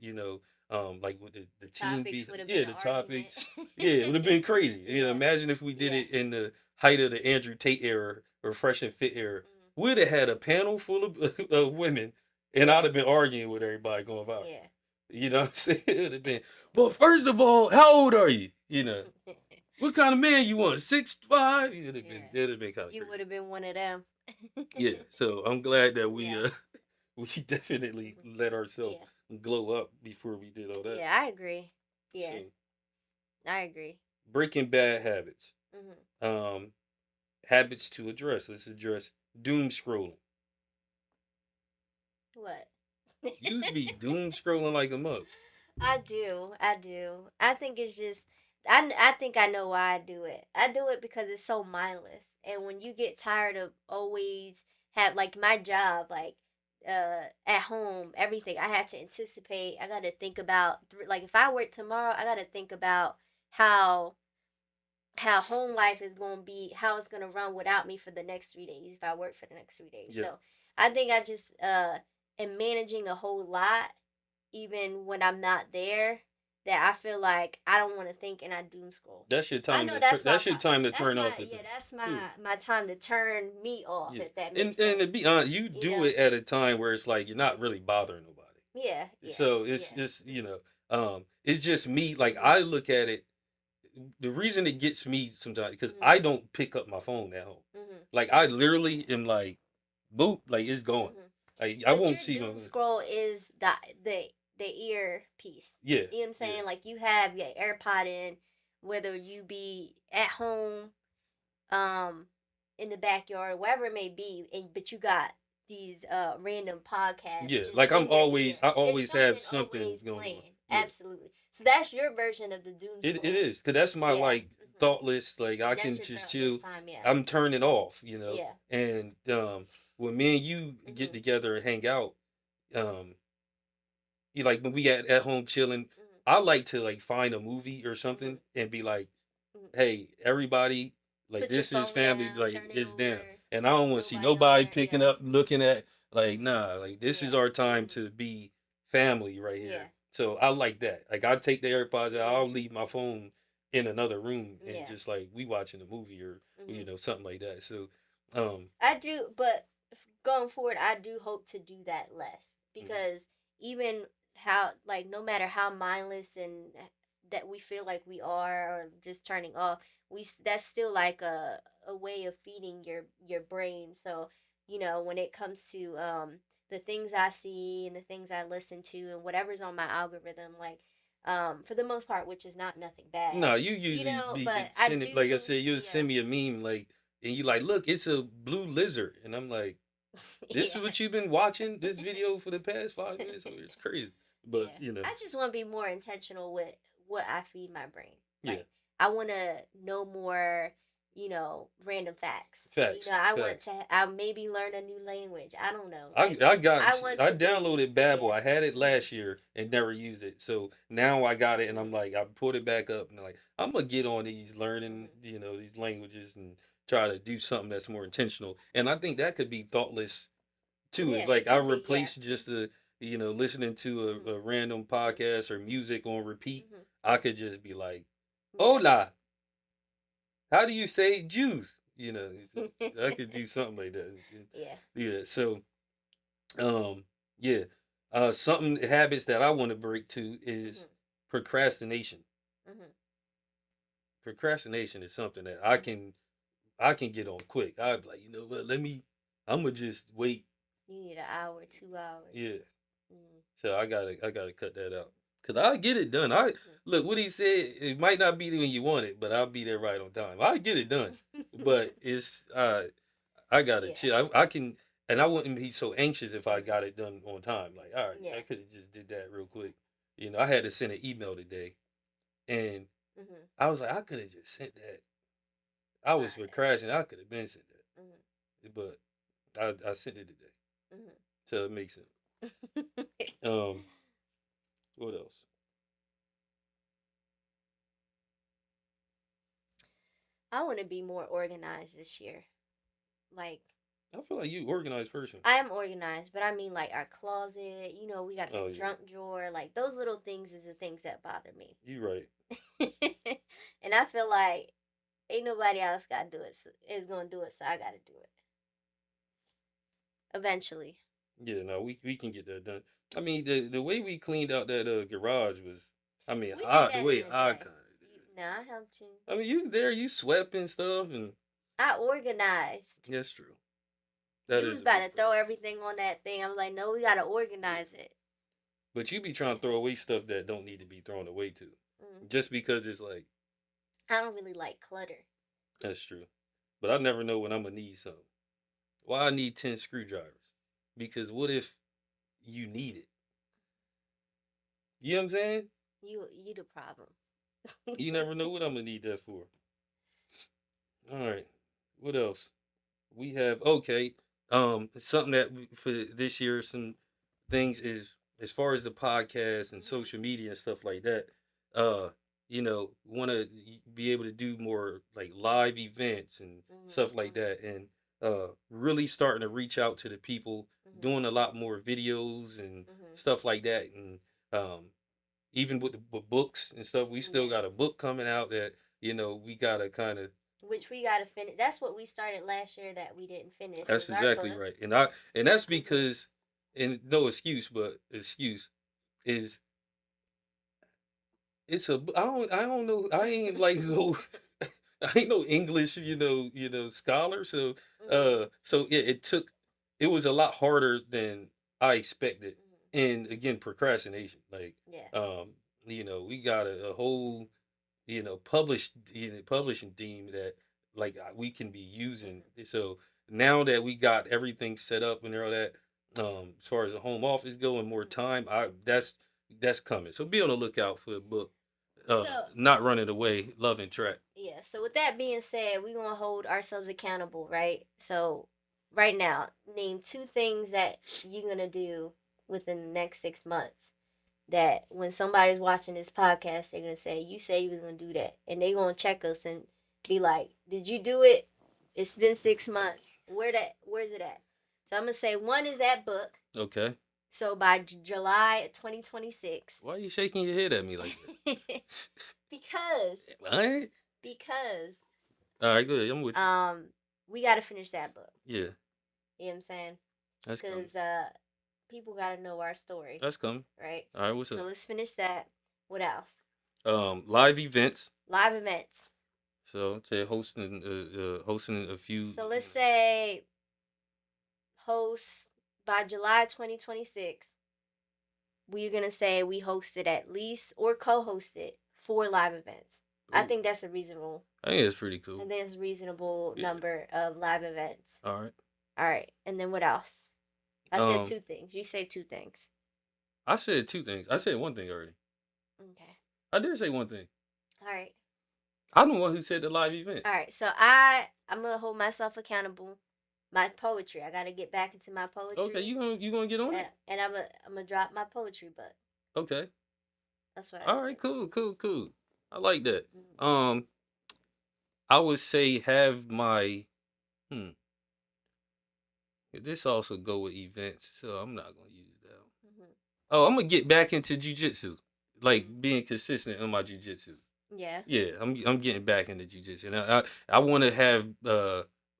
like with the The team topics be would have been yeah, an the argument. topics. Yeah, it would have been crazy. Yeah. Imagine if we did Yeah. it in the height of the Andrew Tate era or Fresh and Fit era. Mhm. We'd have had a panel full of, of women, and I'd Yeah. have been arguing with everybody going by. Yeah. You know what I'm saying? It would have been, well, first of all, how old are you? What kind of man you want? 6'5"? Yeah. It'd have been kind of You crazy. would have been one of them. Yeah. So I'm glad that we Yeah. we definitely Mhm. let ourselves Yeah. glow up before we did all that. Yeah, I agree. Yeah, So I agree. breaking bad habits. Mhm. Um, habits to address. Let's address doom scrolling. What? You used to be doom scrolling like a mug. I do. I do. I think it's just I think I know why I do it. I do it because it's so mindless. And when you get tired of always have like my job like at home, everything I had to anticipate. I got to think about like if I work tomorrow, I got to think about how how home life is going to be, how it's going to run without me for the next 3 days if I work for the next 3 days. Yeah, So I think I just am managing a whole lot, even when I'm not there. That I feel like I don't want to think and I doom scroll. that's your I time know to that's my that's your time to that's turn my off the yeah thing. that's Yeah, my time to turn me off yeah. if that And makes to sense. be honest, you You do know? it at a time where it's like you're not Mhm. really bothering nobody. Yeah, yeah, So yeah. it's Mhm. it's just me. Like Mhm. I look at it, the reason it gets me sometimes because Mhm. I don't pick up my phone at home. Mhm. Like I Mhm. literally am like, boop, like it's gone. Mhm. Like I But won't your see my doom scroll is the ear piece. yeah, You know what I'm yeah, saying? Like you have your AirPod in, whether you be at home, um, in the backyard, wherever it may be, and but you got these random podcasts yeah. just Like in your ear. I It's always have something something always going on. playing. Yeah, Absolutely. So that's your version of the doom it scroll. is because that's my Yeah. like Hmm. thoughtless. Like I That's can your just thoughtless chill. time. Yeah. I'm turning off, Yeah. and when me and you get Mhm. together and hang out, um, you like when we at home chilling. Mhm. I like to like find a movie or something Mhm. and be like, Mhm. hey, everybody, like Put your this is phone family, down. like Turn it it's them, over. and I don't want to see Nobody on nobody there. picking Yeah. up, looking at, like nah, like this is Yeah. our time Mhm. to be family right Yeah. here. So I like that. Like I take the AirPods out, Mhm. I'll leave my phone in another room and Yeah. just like we watching a movie or Mhm. something like that. So um, I do, but going forward, I do hope to do that less mhm. because even how like no matter how mindless and that we feel like we are, or just turning off, that's still like a way of feeding your brain. So, when it comes to the things I see and the things I listen to and whatever's on my algorithm, like for the most part, which is not nothing bad, No, you usually be but I send it like I do, said. You yeah. send me a meme like, and you like, look, it's a blue lizard, and I'm like, this Yeah. is what you've been watching this video for the past 5 minutes. So it's crazy, but Yeah. I just want to be more intentional with what I feed my brain. yeah, Like, I want to know more, random facts. facts, I want facts. to, I maybe learn a new language. I don't know. I Like, I got I want I to be, downloaded Babbel. yeah. I had it Mhm. last year and never used it. So now I got it and I'm Mhm. like I put it back up and like I'm gonna get on these learning, Mhm. these languages and try to do something that's more intentional. And I think that could be thoughtless too. If Yeah, like it I could be. Yeah. replace just listening to Mhm. a random Mhm. podcast or music on repeat, Mhm. I could just be like, Yeah. "Hola, how do you say juice?" I could do something like that. Yeah. Yeah. So um, yeah. Something habits that I want to break too is Mhm. procrastination. Mhm. Procrastination is something that Mhm. I can get on quick. I'd be like, you know what? I'm gonna just wait. You need an hour, 2 hours. Yeah. Mhm. So I gotta cut that out. Cause I get it done. I look what he said. It might not be when you want it, but I'll be there right on time. I get it done. Mhm. But I gotta Yeah. chill. I can, and I wouldn't be so anxious if I Mhm. got it done on time. Like, all right, Yeah. I could have just did that real quick. I had to send an email today, and Mhm. I was like, I could have just sent that. I All was with right. crashing. I could have been sent Mhm. that, but I sent it today, Mhm. so it makes sense. Um, what else? I want to be more organized this year. Like, I feel like you organized person. I am organized, but I mean, like, our closet, we got Oh that yeah, junk drawer. Like, those little things is the things that bother me. you right. And I feel like ain't nobody else got to do it, is going to do it, so I got to do it eventually. Yeah, no, we can get that done. I mean, the way we cleaned out that garage was, I mean, We did the that in way a I day. kind of did it. No, I helped you. I mean, you there, you swept and stuff, and I organized. that's true. That You is was a about big to part. throw everything on that thing. I was like, no, we got to Yeah, organize it. but you be trying to throw away stuff that don't need to be thrown away too, Mm. just because it's like I don't really like clutter. that's true. But I never know when I'm gonna need something. Why I need 10 screwdrivers? Because what if you need it? You know what I'm saying? You the problem. You never know what I'm gonna need that for. All right. What else? We have okay. Something that for this year, some things is as far as the podcast and Mhm. social media and stuff like that. Want to be able to do more like live events and Mhm. stuff like that, and really starting to reach out to the people, Mhm. doing a lot more videos and Mhm. stuff like that, and um, even with the books and stuff, we still Yeah. got a book coming out that we gotta kind of. Which we gotta finish. That's what we started last year that we didn't finish That's was our exactly book. right. And that's because and no excuse, but excuse is I don't know I ain't like no I ain't no English, scholar. So Mhm. yeah, it was a lot harder than I expected. Mhm. And again, procrastination. Like Yeah. um, we got a whole published publishing theme that like we can be using. Mhm. So now that we got everything set up and all that, as far as the home office go and more Mhm. time, I that's coming. So be on the lookout for the book. So Not running away, love and track. yeah. So with that being said, we're gonna hold ourselves accountable, right? So right now, name two things that you're gonna do within the next 6 months. That when somebody's watching this podcast, they're gonna say, "You say you was gonna do that," and they gonna check us and be like, "Did you do it? It's been 6 months. Where's it at?" So I'm gonna say one is that book. Okay. So by July 2026. Why are you shaking your head at me like that? because What? because All right, good. I'm with you. um we got to finish that book. Yeah, You know what I'm saying? that's coming. Cuz people got to know our story, That's coming. right? All right, what's So up? let's finish that. What else? Live events. Live events. So say hosting a few. So let's say host by July 2026. We're gonna say we hosted at least or co-hosted 4 live events. I Ooh, think that's a reasonable. I think it's pretty cool. I think it's a reasonable Yeah. number of live events. All right. All right, and then what else? I said Um, 2 things. You say 2 things. I said 2 things. I said one thing already. Okay. I did say one thing. All right. I'm the one who said the live event. All right. So I'm gonna hold myself accountable. My poetry. I gotta get back into my poetry. Okay, you gonna get on it? And I'm gonna drop my poetry, but Okay. that's what I All right. think. Cool. I like that. Mm-hmm. I would say have my. Hmm. This also go with events, so I'm not gonna use that. Mm-hmm. Oh, I'm gonna get back into jujitsu, like Mm-hmm. being consistent in my jujitsu. Yeah. Yeah, I'm getting back into jujitsu, and I want to have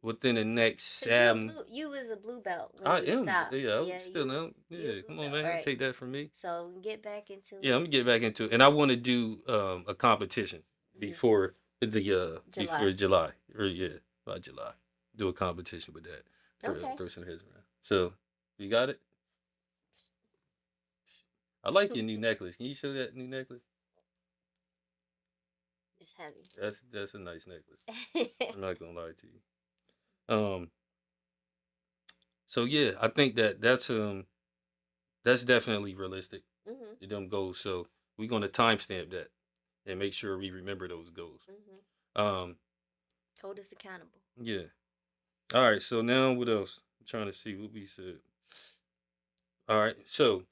within the next Cause you was a blue belt when I you am, stopped. yeah, I Yeah, still am. you a Yeah, blue come on, belt, man, don't right? take that from me. So get back into Yeah, it. I'm gonna get back into it, and I want to do a competition before July. before July, or yeah, by July, do a competition with that. Okay. Throw some heads around. So you got it. I like your new necklace. Can you show that new necklace? It's heavy. That's a nice necklace. I'm not gonna lie to you. So yeah, I think that's definitely realistic. Mm-hmm. Them goals. So we're gonna timestamp that and make sure we remember those goals. Mm-hmm. Um, Hold us accountable. yeah. All right. So now what else? I'm trying to see what we said. All right. So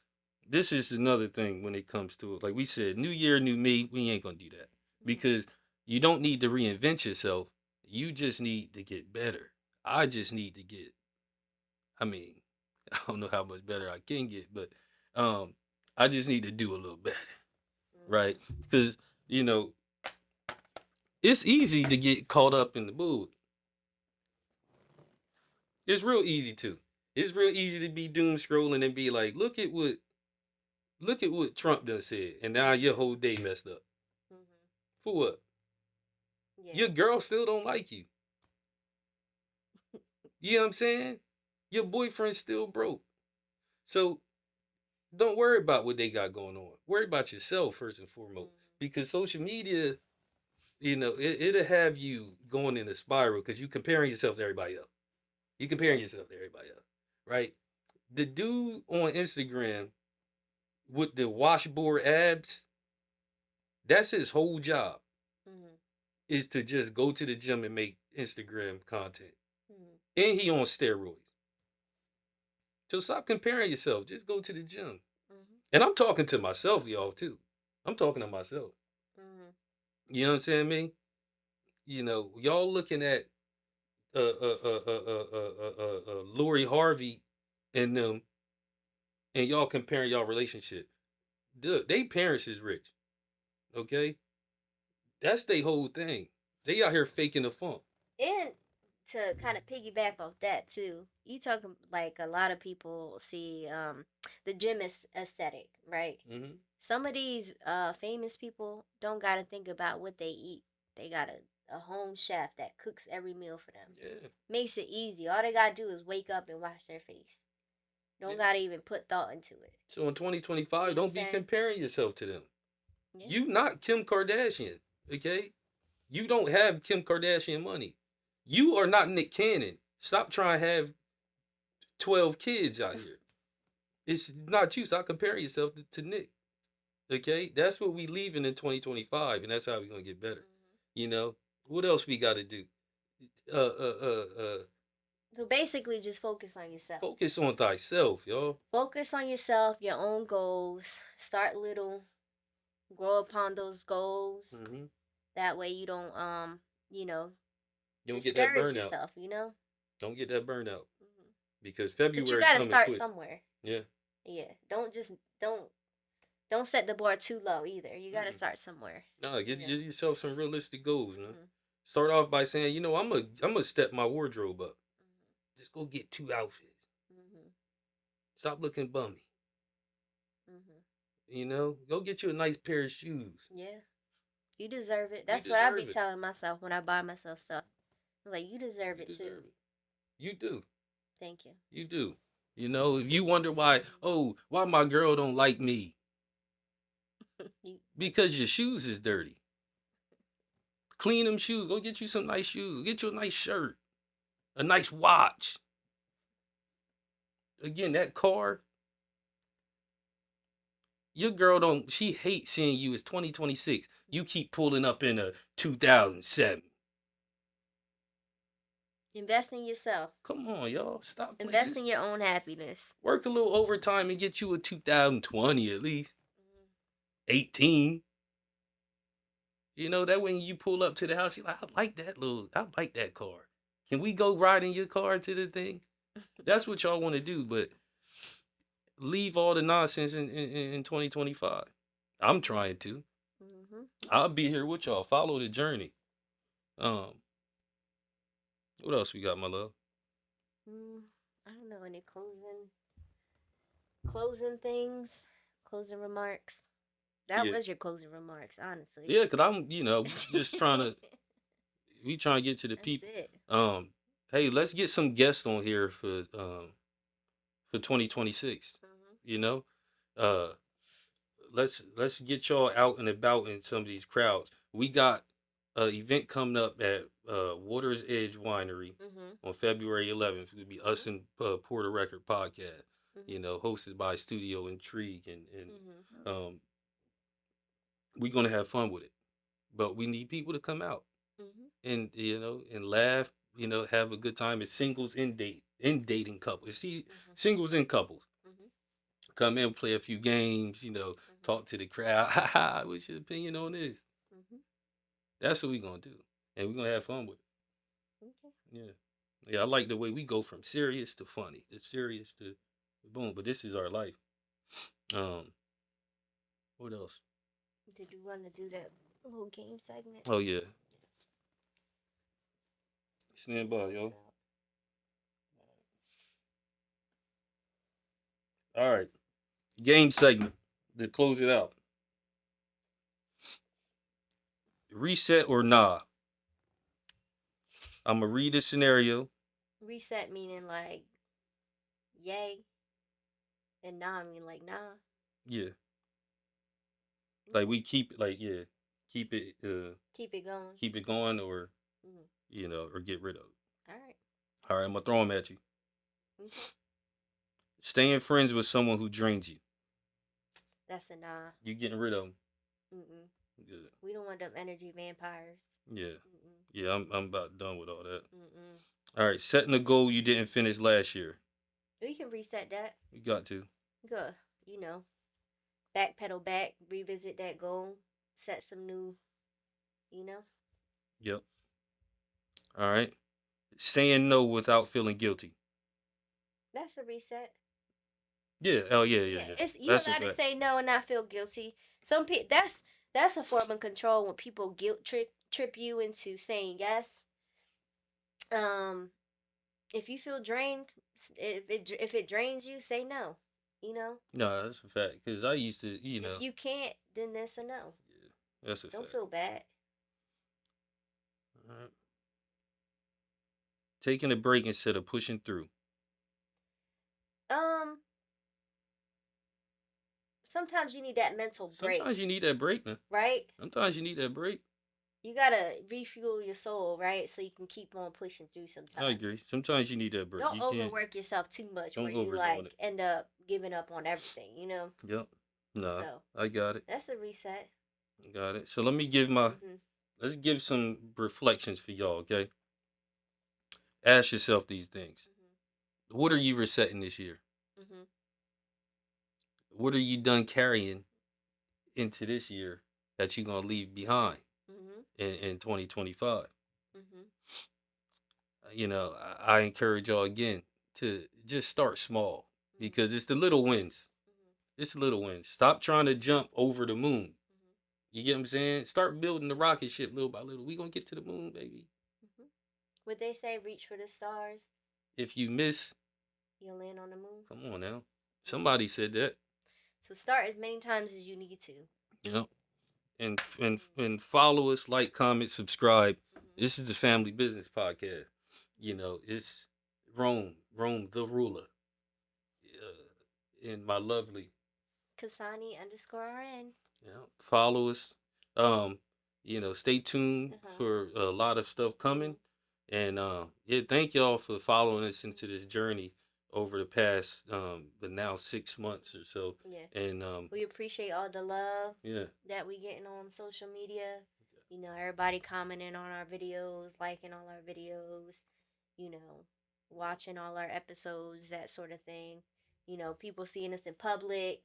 this is another thing when it comes to it. Like we said, new year, new me. We ain't gonna do that because you don't need to reinvent yourself. You just need to get better. I just need to get. I mean, I don't know how much better I can get, but um, I just need to do a little better, right? Because you know it's easy to get caught up in the mood. It's real easy to. It's real easy to be doom scrolling and be like, look at what Trump done said, and now your whole day messed up. Mm-hmm. For what? Yeah. Your girl still don't like you. You know what I'm saying? Your boyfriend's still broke. So don't worry about what they got going on. Worry about yourself first and foremost. Because social media, it'll have you going in a spiral because you comparing yourself to everybody else. You comparing yourself to everybody else, right? The dude on Instagram with the washboard abs, that's his whole job Mm-hmm. is to just go to the gym and make Instagram content. Mm-hmm. And he on steroids. So stop comparing yourself. Just go to the gym. Mm-hmm. And I'm talking to myself, y'all, too. I'm talking to myself. Mm-hmm. You know what I'm saying, me? Y'all looking at Lori Harvey and them, and y'all comparing y'all relationship. Dude, they parents is rich. Okay, that's their whole thing. They out here faking the funk. And to kind of piggyback off that too, you talking like a lot of people see the gym is aesthetic, right? Mm-hmm. Some of these famous people don't got to think about what they eat. They got a home chef that cooks every meal for them. Yeah. Makes it easy. All they got to do is wake up and wash their face. Don't got to even put thought into it. So in 2025, You know don't be comparing yourself to them. Yeah. You not Kim Kardashian, okay? You don't have Kim Kardashian money. You are not Nick Cannon. Stop trying to have 12 kids out here. It's not you. Stop comparing yourself to Nick. Okay? That's what we leaving in 2025, and that's how we're gonna get better. You know? What else we gotta do? So basically, just focus on yourself. Focus on thyself, y'all. Focus on yourself, your own goals. Start little, grow upon those goals. Mm-hmm. That way you don't you know, You don't get that discourage burnout. yourself, you know? Don't get that burnout. Mm-hmm. Because But you February got to coming start quick. somewhere. Yeah. Yeah. Don't set the bar too low either. You got to start somewhere. No, get yourself some realistic goals, man. Mm-hmm. Start off by saying, I'm gonna step my wardrobe up. Mm-hmm. Just go get 2 outfits. Mm-hmm. Stop looking bummy. Mm-hmm. Go get you a nice pair of shoes. Yeah. You deserve it. You That's what I be deserve it. telling myself when I buy myself stuff. I'm like, you deserve You it too. deserve it. You do. Thank you. You do. You know, if you wonder why, why my girl don't like me, You, because your shoes is dirty. Clean them shoes. Go get you some nice shoes. Get you a nice shirt, a nice watch. Again, that car, your girl don't. She hates seeing you. It's 2026. You keep pulling up in a 2007. invest in yourself. Come on, y'all. Stop playing. Invest in your own happiness. Work a little overtime and get you a 2020 at least. 18. You know, that when you pull up to the house, you're like, I like that car. Can we go ride in your car to the thing? That's what y'all want to do, but leave all the nonsense in 2025. I'm trying to. Mm-hmm. I'll be here with y'all. Follow the journey. Um, what else we got, my love? I don't know any closing things, closing remarks. That Yeah, was your closing remarks, honestly. yeah, cause I'm, just trying to. We trying to get to the That's people. it. Hey, let's get some guests on here for 2026. Mm-hmm. You know, uh, let's get y'all out and about in some of these crowds. We got an event coming up at Water's Edge Winery Mm-hmm. on February 11th. It'll be us Mm-hmm. and Porter Record Podcast. Mm-hmm. Hosted by Studio Intrigue, and Mm-hmm. we're gonna have fun with it. But we need people to come out Mm-hmm. and and laugh. Have a good time. It's singles and dating couples. See, Mm-hmm. singles and couples Mm-hmm. come in, play a few games. Mm-hmm. Talk to the crowd. Ha ha! What's your opinion on this? Mm-hmm. That's what we gonna do, and we're gonna have fun with it. Okay. Yeah, yeah. I like the way we go from serious to funny, to serious to boom. But this is our life. Um, what else? Did you want to do that little game segment? Oh yeah, stand by, yo. All right, game segment to close it out. Reset or nah? I'm gonna read the scenario. Reset meaning like yay, and nah mean like nah. Yeah, like Okay. we keep like yeah, keep it Keep it going. keep it going, or Mm-hmm. or get rid of it. All right. All right, I'm gonna throw them at you. Okay. Staying friends with someone who drains you. That's a nah. You getting rid of them. Mm-mm. Good. We don't want them energy vampires. Yeah. Mm-mm. Yeah, I'm about done with all that. Mm-mm. All right, setting a goal you didn't finish last year. We can reset that. You got to. Go. You know, backpedal back, revisit that goal, set some new. You know, Yep. All right. Saying no without feeling guilty. that's a reset. Yeah. Oh yeah, yeah, Yeah, yeah. it's you That's a allowed to fact. say no and not feel guilty. Some people that's a form of control when people guilt trip you into saying yes. Um, if you feel drained, if it drains you, say no. You know, No, that's a fact. Cause I used to, if you can't, then that's a no. Yeah, that's a Don't fact. feel bad. All right. Taking a break instead of pushing through. Um, sometimes you need that mental break, Sometimes you need that break, man. right? Sometimes you need that break. You gotta refuel your soul, right? So you can keep on pushing through I sometimes. agree. Sometimes you need that break. Don't You can't. overwork yourself too much where Don't you overdoing like it. end up giving up on everything, you know? Yep. Nah, So I got it. that's a reset. Got it. So let me give my. Mm-hmm. Let's give some reflections for y'all. Okay. Ask yourself these things. What are you resetting this year? Mm-hmm. What are you done carrying into this year that you're gonna leave behind Mm-hmm. in 2025? Mm-hmm. I encourage y'all again to just start small because it's the little wins. Mm-hmm. It's the little wins. Stop trying to jump over the moon. You get what I'm saying? Start building the rocket ship little by little. We gonna get to the moon, baby. Mm-hmm. Would they say reach for the stars? If you miss, You'll land on the moon. come on now. Somebody said that. So start as many times as you need to. You know. and follow us, like, comment, subscribe. Mm-hmm. This is the Family Business Podcast. It's Rome the ruler, and my lovely. Kasani underscore RN. Follow us. Um, stay tuned Uh-huh. for a lot of stuff Mm-hmm. coming. And yeah, thank y'all for following us into this journey over the past but now 6 months or so. Yeah. And We appreciate all the love yeah, that we getting on social media. Everybody commenting on our videos, liking all our videos, you know, watching all our episodes, that sort of thing. People seeing us in public,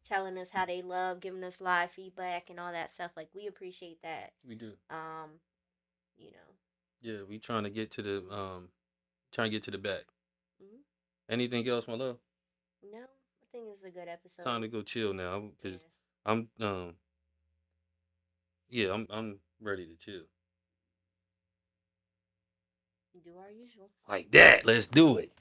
telling us how they love, giving us live feedback and all that stuff. Like we appreciate that. we do. Um, you know. Yeah, we trying to get to the back. Hmm. Anything else, my love? No, I think it was a good Time episode. to go chill now because Yeah. I'm yeah, I'm ready to chill. Do our usual. Like that. Let's do it.